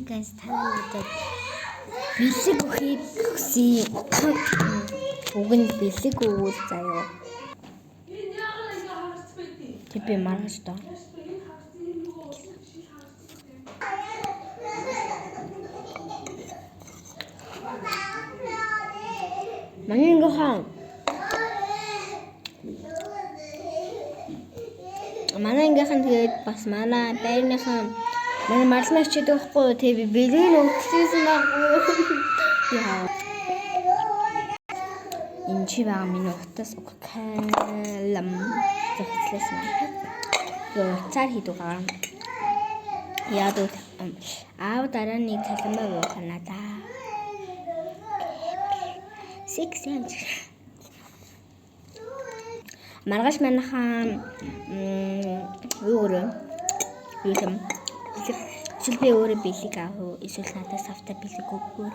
guys танад бэлэг өгөхийг хүсье. Уг нь бэлэг өгвөл заяа. Тэпэ маргаж тоо. Манай ингээхэн тэгээд бас манай байрныхан манай марлагч гэдэг байхгүй тий би бэлэг өгчихсэн байхгүй. Яа. Энэ чи байгаа миний утас калам зохицлээс маань. Цаар хийдугаар. Яад аав дараа нэг цалмаа явах надаа. Сексэнч. Маргааш манайхан юу юм. Эсвэл би өөрөө бэлэг аав эсвэл надаас автаа бэлэг өгөхгүй.